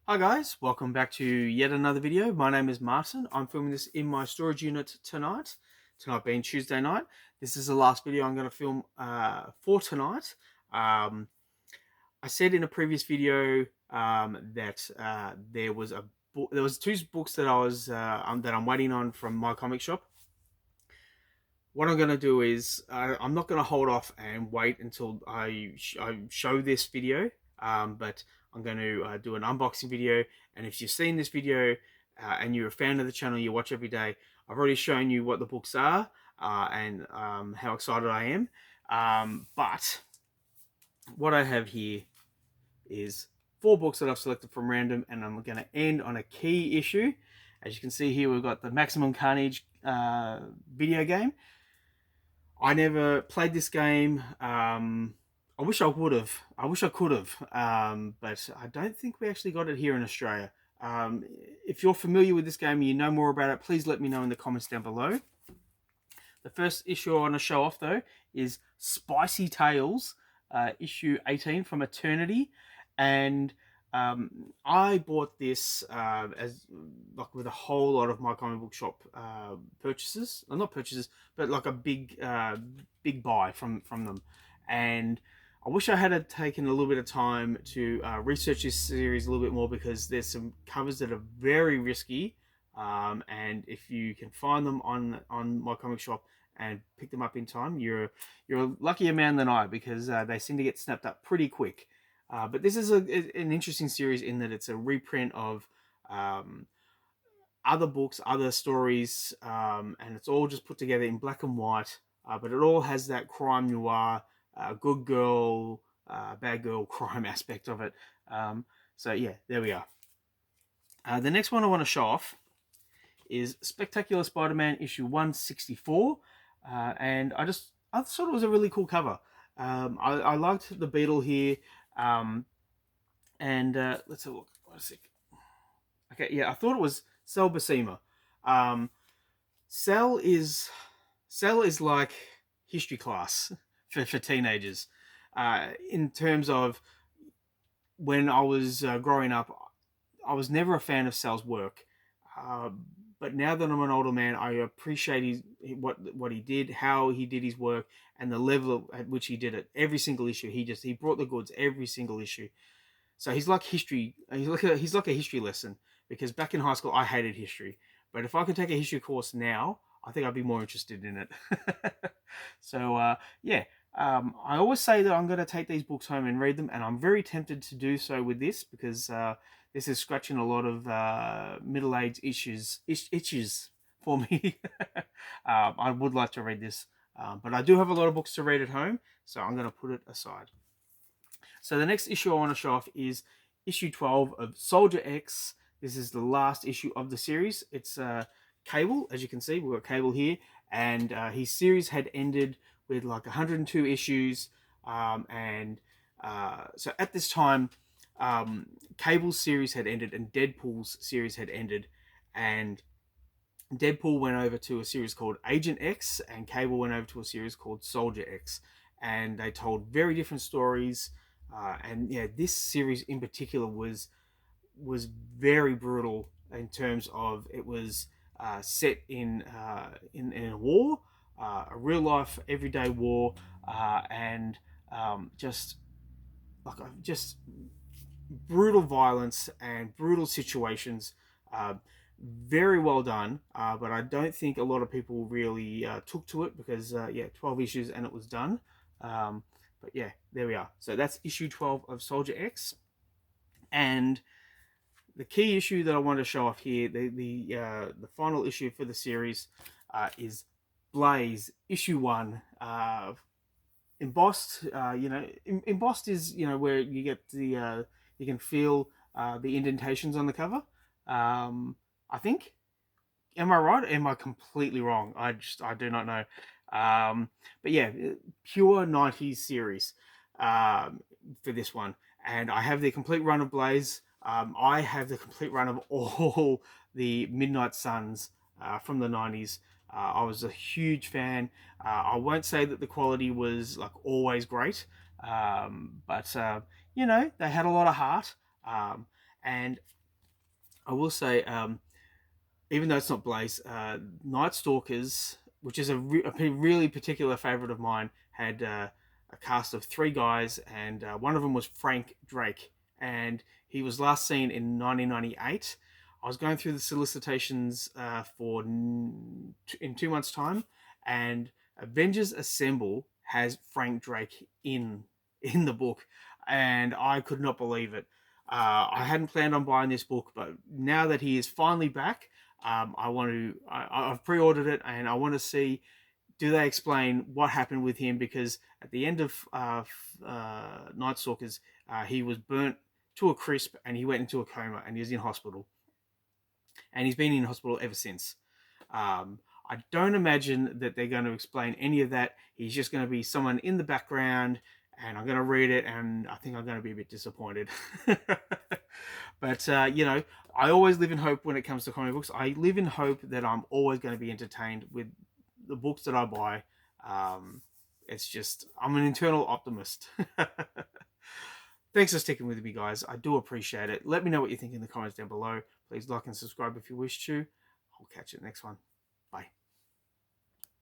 Hi guys, welcome back to yet another video. My name is Martin. I'm filming this in my storage unit tonight. Tonight being Tuesday night. This is the last video I'm going to film for tonight. I said in a previous video that there was two books that I'm waiting on from my comic shop. What I'm going to do is I'm not going to hold off and wait until I show this video, but I'm going to do an unboxing video. And if you've seen this video and you're a fan of the channel, you watch every day, I've already shown you what the books are and how excited I am. But what I have here is 4 books that I've selected from random, and I'm going to end on a key issue. As you can see here, we've got the Maximum Carnage video game. I never played this game. I wish I would have. I wish I could have. But I don't think we actually got it here in Australia. If you're familiar with this game and you know more about it, please let me know in the comments down below. The first issue I want to show off, though, is Spicy Tales, issue 18 from Eternity. And I bought this as like with a whole lot of my comic book shop purchases. Well, not purchases, but like a big buy from them. And I wish I had taken a little bit of time to research this series a little bit more, because there's some covers that are very risky. And if you can find them on my comic shop and pick them up in time, you're a luckier man than I, because they seem to get snapped up pretty quick. But this is an interesting series in that it's a reprint of other books, other stories, and it's all just put together in black and white. But it all has that crime noir, good girl, bad girl crime aspect of it. So yeah, there we are. The next one I want to show off is Spectacular Spider-Man issue 164, and I thought it was a really cool cover. I liked the Beetle here, and let's have a look. Wait a sec. Okay, yeah, I thought it was Cell Buscema. Cell is like history class for teenagers. In terms of when I was growing up, I was never a fan of Cell's work. But now that I'm an older man, I appreciate what he did, how he did his work, and the level at which he did it. Every single issue, he brought the goods every single issue. So he's like history. He's like a history lesson, because back in high school I hated history, but if I could take a history course now, I think I'd be more interested in it. So yeah, I always say that I'm going to take these books home and read them, and I'm very tempted to do so with this, because this is scratching a lot of middle-aged itches for me. I would like to read this, but I do have a lot of books to read at home, so I'm going to put it aside. So the next issue I want to show off is issue 12 of Soldier X. This is the last issue of the series. It's Cable, as you can see. We've got Cable here, and his series had ended with like 102 issues, and so at this time, Cable's series had ended and Deadpool's series had ended, and Deadpool went over to a series called Agent X, and Cable went over to a series called Soldier X, and they told very different stories. And yeah, this series in particular was very brutal in terms of it was set in a war, a real life everyday war, and just brutal violence and brutal situations. Very well done, but I don't think a lot of people really took to it, because yeah, 12 issues and it was done. But yeah, there we are. So that's issue 12 of Soldier X. And the key issue that I want to show off here, the final issue for the series, is Blaze issue 1. Embossed, embossed is where you get the you can feel the indentations on the cover. I think. Am I right? Am I completely wrong? I do not know. But yeah, pure 90s series for this one. And I have the complete run of Blaze. I have the complete run of all the Midnight Suns from the 90s. I was a huge fan. I won't say that the quality was like always great, but they had a lot of heart. And I will say, even though it's not Blaze, Night Stalkers, which is a really particular favorite of mine, had a cast of 3 guys, and one of them was Frank Drake, and he was last seen in 1998. I was going through the solicitations in 2 months' time, and Avengers Assemble has Frank Drake in the book, and I could not believe it. I hadn't planned on buying this book, but now that he is finally back, I've pre-ordered it, and I want to see, do they explain what happened with him? Because at the end of Night Stalkers, he was burnt to a crisp, and he went into a coma, and he was in hospital, and he's been in hospital ever since. I don't imagine that they're going to explain any of that. He's just going to be someone in the background, and I'm going to read it, and I think I'm going to be a bit disappointed. But, I always live in hope when it comes to comic books. I live in hope that I'm always going to be entertained with the books that I buy. It's just, I'm an internal optimist. Thanks for sticking with me, guys. I do appreciate it. Let me know what you think in the comments down below. Please like and subscribe if you wish to. I'll catch you next one. Bye.